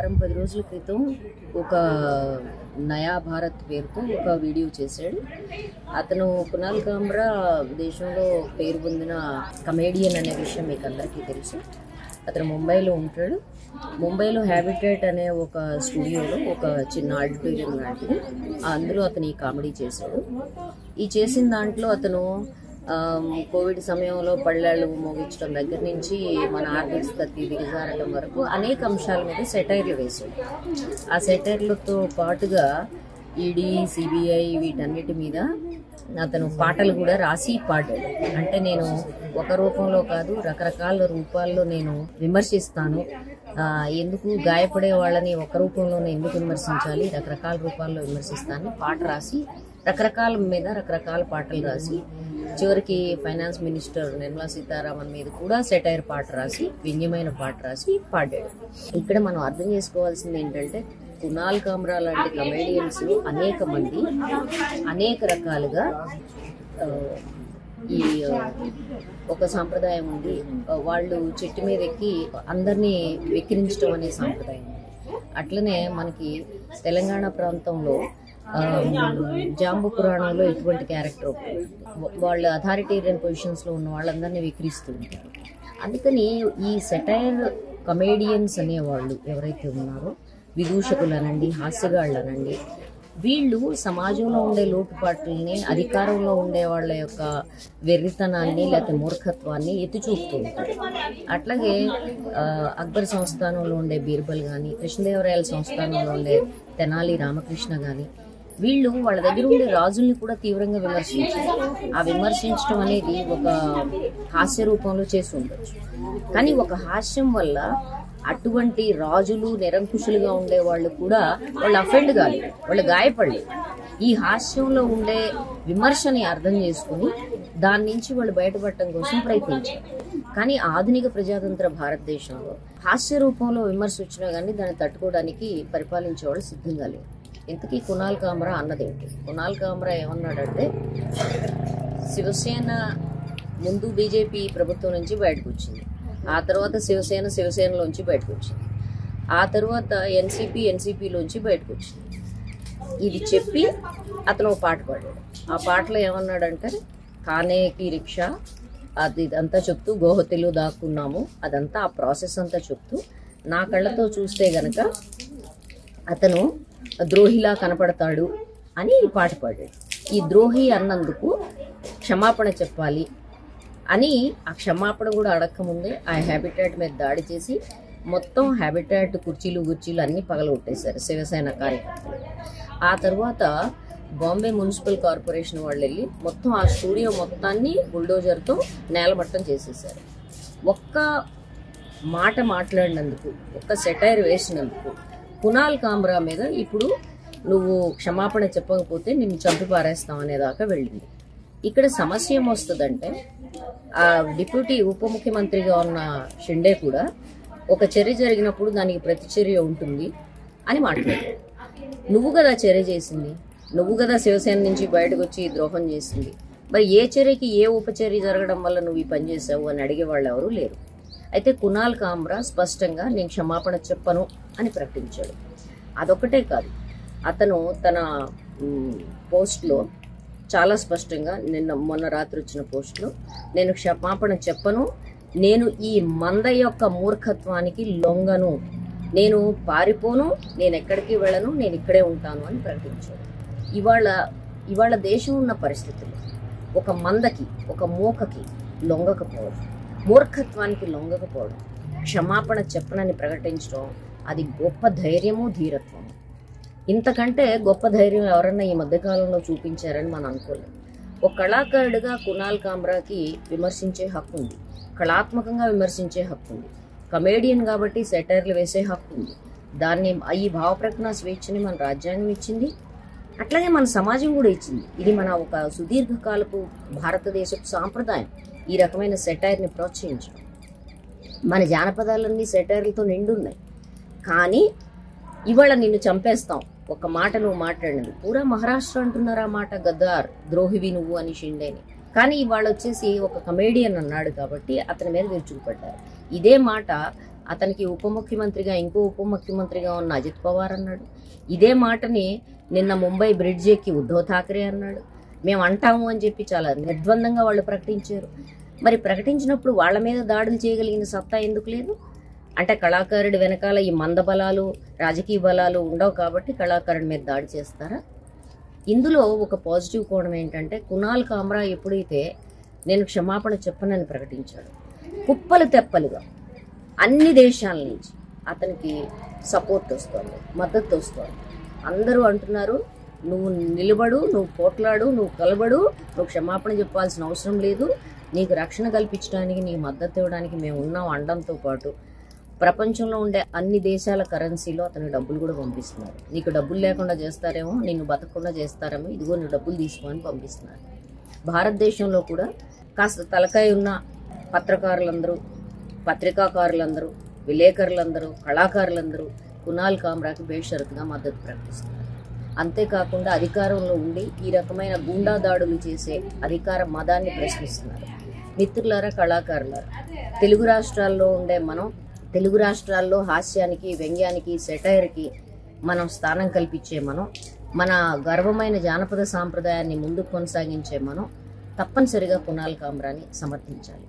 10 రోజుల క్రితం ఒక నయా భారత్ పేరుతో ఒక వీడియో చేశాడు. అతను కునాల్ కామ్రా దేశంలో పేరు పొందిన కమేడియన్ అనే విషయం మీకు అందరికీ తెలుసు. అతను ముంబైలో ఉంటాడు. ముంబైలో హ్యాబిటేట్ అనే ఒక స్టూడియోలో ఒక చిన్న ఆడిటోరియం లాంటిది, అందులో అతను ఈ కామెడీ చేశాడు. ఈ చేసిన దాంట్లో అతను కోవిడ్ సమయంలో పళ్ళాళ్ళు మోగించడం దగ్గర నుంచి మన ఆర్థిక స్థితి దిగజారడం వరకు అనేక అంశాల మీద సెటైర్లు వేశాడు. ఆ సెటైర్లతో పాటుగా ఈడీ, సిబిఐ వీటన్నిటి మీద అతను పాటలు కూడా రాసి పాడాడు. అంటే నేను ఒక రూపంలో కాదు, రకరకాల రూపాల్లో నేను విమర్శిస్తాను, ఎందుకు గాయపడే వాళ్ళని ఒక రూపంలోనే ఎందుకు విమర్శించాలి, రకరకాల రూపాల్లో విమర్శిస్తాను పాట రాసి, రకరకాల మీద రకరకాల పాటలు రాసి, చివరికి ఫైనాన్స్ మినిస్టర్ నిర్మలా సీతారామన్ మీద కూడా సెటైర్ పాట రాసి, వ్యంగ్యమైన పాట రాసి పాడాడు. ఇక్కడ మనం అర్థం చేసుకోవాల్సింది ఏంటంటే, కునాల్ కామ్రా లాంటి కమేడియన్స్ అనేక మంది అనేక రకాలుగా ఈ ఒక సాంప్రదాయం ఉంది, వాళ్ళు చెట్టు మీద ఎక్కి అందరినీ వెక్కిరించడం అనే సాంప్రదాయం. అట్లనే మనకి తెలంగాణ ప్రాంతంలో జాంబు పురాణంలో ఎటువంటి క్యారెక్టర్ వాళ్ళు అథారిటేరియన్ పొజిషన్స్ లో ఉన్న వాళ్ళందరినీ విక్రిస్తూ ఉంటారు. అందుకని ఈ సెటైర్ కమేడియన్స్ అనేవాళ్ళు ఎవరైతే ఉన్నారో, విదూషకులనండి, హాస్యగాళ్ళనండి, వీళ్ళు సమాజంలో ఉండే లోటుపాట్లని, అధికారంలో ఉండే వాళ్ళ యొక్క వెర్రితనాన్ని లేకపోతే మూర్ఖత్వాన్ని ఎత్తి చూపుతూ ఉంటారు. అట్లాగే అక్బర్ సంస్థానంలో ఉండే బీర్బల్ కానీ, కృష్ణదేవరాయల సంస్థానంలో ఉండే తెనాలి రామకృష్ణ కానీ, వీళ్ళు వాళ్ళ దగ్గర ఉండే రాజుల్ని కూడా తీవ్రంగా విమర్శించారు. ఆ విమర్శించడం అనేది ఒక హాస్య రూపంలో చేసి ఉండొచ్చు. కానీ ఒక హాస్యం వల్ల అటువంటి రాజులు, నిరంకుశులుగా ఉండే వాళ్ళు కూడా వాళ్ళు అఫెండ్ కాలేదు, వాళ్ళు గాయపడలేదు. ఈ హాస్యంలో ఉండే విమర్శని అర్థం చేసుకుని దాని నుంచి వాళ్ళు బయటపడటం కోసం ప్రయత్నించారు. కానీ ఆధునిక ప్రజాతంత్ర భారతదేశంలో హాస్య రూపంలో విమర్శ వచ్చినా కానీ దాన్ని తట్టుకోవడానికి పరిపాలించే వాళ్ళు సిద్ధంగా లేరు. ఇంతకీ కునాల్ కామ్రా అన్నదేంటి? కునాల్ కామ్రా ఏమన్నాడంటే, శివసేన ముందు బీజేపీ ప్రభుత్వం నుంచి బయటకు వచ్చింది, ఆ తర్వాత శివసేనలోంచి బయటకు వచ్చింది, ఆ తర్వాత ఎన్సీపీలోంచి బయటకు వచ్చింది. ఇది చెప్పి అతను ఒక పాట పాడాడు. ఆ పాటలో ఏమన్నాడంటే, కానేకి రిక్షా ఇదంతా చెప్తూ, గోహతిలో దాక్కున్నాము అదంతా ఆ ప్రాసెస్ అంతా చెప్తూ, నా కళ్ళతో చూస్తే గనక అతను ద్రోహిలా కనపడతాడు అని ఈ పాట పాడాడు. ఈ ద్రోహి అన్నందుకు క్షమాపణ చెప్పాలి అని ఆ క్షమాపణ కూడా అడగకముందే ఆ హ్యాబిటాట్ మీద దాడి చేసి మొత్తం హ్యాబిటాట్ కుర్చీలు అన్నీ పగలగొట్టేశారు శివసేన కార్యకర్తలు. ఆ తర్వాత బాంబే మున్సిపల్ కార్పొరేషన్ వాళ్ళు వెళ్ళి మొత్తం ఆ స్టూడియో మొత్తాన్ని బుల్డోజర్తో నేలమట్టం చేసేసారు. ఒక్క మాట మాట్లాడినందుకు, ఒక్క సెటైర్ వేసినందుకు కునాల్ కామ్రా మీద ఇప్పుడు నువ్వు క్షమాపణ చెప్పకపోతే నిన్ను చంపి పారేస్తాం అనేదాకా వెళ్ళింది. ఇక్కడ సమస్య ఏమొస్తుందంటే, ఆ డిప్యూటీ ఉప ముఖ్యమంత్రిగా ఉన్న షిండే కూడా ఒక చర్య జరిగినప్పుడు దానికి ప్రతిచర్య ఉంటుంది అని మాట్లాడాడు. నువ్వు కదా చర్య చేసింది, నువ్వు కదా శివసేన నుంచి బయటకు వచ్చి ద్రోహం చేసింది, మరి ఏ చర్యకి ఏ ఉపచర్య జరగడం వల్ల నువ్వు ఈ పని చేసావు అని అడిగే వాళ్ళు ఎవరూ లేరు. అయితే కునాల్ కామ్రా స్పష్టంగా నేను క్షమాపణ చెప్పను అని ప్రకటించాడు. అదొక్కటే కాదు, అతను తన పోస్ట్లో చాలా స్పష్టంగా మొన్న రాత్రి వచ్చిన పోస్ట్లో, నేను క్షమాపణ చెప్పను, నేను ఈ మంద యొక్క మూర్ఖత్వానికి లొంగను, నేను పారిపోను, నేను ఎక్కడికి వెళ్ళను, నేను ఇక్కడే ఉంటాను అని ప్రకటించాడు. ఇవాళ దేశం ఉన్న పరిస్థితుల్లో ఒక మందకి, ఒక మూకకి లొంగకపోవడం, మూర్ఖత్వానికి లొంగకపోవడం, క్షమాపణ చెప్పనని ప్రకటించడం, అది గొప్ప ధైర్యము, ధీరత్వము. ఇంతకంటే గొప్ప ధైర్యం ఎవరన్నా ఈ మధ్యకాలంలో చూపించారని మనం అనుకోలేం. ఒక కళాకారుడిగా కునాల్ కామ్రాకి విమర్శించే హక్కు ఉంది, కళాత్మకంగా విమర్శించే హక్కు ఉంది, కమేడియన్ కాబట్టి సెటైర్లు వేసే హక్కు ఉంది. దాన్ని, ఈ భావప్రకటన స్వేచ్ఛని మన రాజ్యాంగం ఇచ్చింది, అట్లాగే మన సమాజం కూడా ఇచ్చింది. ఇది మన ఒక సుదీర్ఘకాలపు భారతదేశపు సాంప్రదాయం ఈ రకమైన సెటైర్ని ప్రోత్సహించడం. మన జానపదాలన్నీ సెటైర్లతో నిండున్నాయి. కానీ ఇవాళ నిన్ను చంపేస్తాం, ఒక మాట నువ్వు మాట్లాడినది, పూరా మహారాష్ట్ర అంటున్నారు ఆ మాట, గద్దార్, ద్రోహివి నువ్వు అని షిండేని. కానీ ఇవాళ వచ్చేసి ఒక కమేడియన్ అన్నాడు కాబట్టి అతని మీద విరుచుకుపడ్డారు. ఇదే మాట అతనికి ఉప ముఖ్యమంత్రిగా ఇంకో ఉప ముఖ్యమంత్రిగా ఉన్న అజిత్ పవార్ అన్నాడు. ఇదే మాటని నిన్న ముంబై బ్రిడ్జ్ ఎక్కి ఉద్ధవ్ ఠాక్రే అన్నాడు. మేము అంటాము అని చెప్పి చాలా నిర్ద్వందంగా వాళ్ళు ప్రకటించారు. మరి ప్రకటించినప్పుడు వాళ్ళ మీద దాడులు చేయగలిగిన సత్తా ఎందుకు లేదు? అంటే కళాకారుడి వెనకాల ఈ మంద బలాలు, రాజకీయ బలాలు ఉండవు కాబట్టి కళాకారుడి మీద దాడి చేస్తారా? ఇందులో ఒక పాజిటివ్ కోణం ఏంటంటే, కునాల్ కామ్రా ఎప్పుడైతే నేను క్షమాపణ చెప్పనని ప్రకటించాడు, కుప్పలు తెప్పలుగా అన్ని దేశాల నుంచి అతనికి సపోర్ట్ వస్తుంది, మద్దతు వస్తుంది. అందరూ అంటున్నారు, నువ్వు నిలబడు, నువ్వు పోట్లాడు, నువ్వు కలబడు, నువ్వు క్షమాపణ చెప్పాల్సిన అవసరం లేదు, నీకు రక్షణ కల్పించడానికి, నీ మద్దతు ఇవ్వడానికి మేము ఉన్నాం అనడంతో పాటు ప్రపంచంలో ఉండే అన్ని దేశాల కరెన్సీలో అతనికి డబ్బులు కూడా పంపిస్తున్నారు. నీకు డబ్బులు లేకుండా చేస్తారేమో, నిన్ను బతకకుండా చేస్తారేమో, ఇదిగో నువ్వు డబ్బులు తీసుకొని పంపిస్తున్నారు. భారతదేశంలో కూడా కాస్త తలకాయ ఉన్న పత్రకారులందరూ, పత్రికాకారులందరూ, విలేకరులందరూ, కళాకారులందరూ కునాల్ కామ్రాకి బేషరతుగా మద్దతు ప్రకటిస్తున్నారు. అంతేకాకుండా అధికారంలో ఉండి ఈ రకమైన గూండా దాడులు చేసే అధికార మదాన్ని ప్రశ్నిస్తున్నారు. మిత్రులారా, కళాకారులారా, తెలుగు రాష్ట్రాల్లో ఉండే మనం, తెలుగు రాష్ట్రాల్లో హాస్యానికి, వ్యంగ్యానికి, సెటైర్కి మనం స్థానం కల్పించే మనం, మన గర్వమైన జానపద సాంప్రదాయాన్ని ముందుకు కొనసాగించే మనం తప్పనిసరిగా కునాల్ కామ్రాని సమర్థించాలి.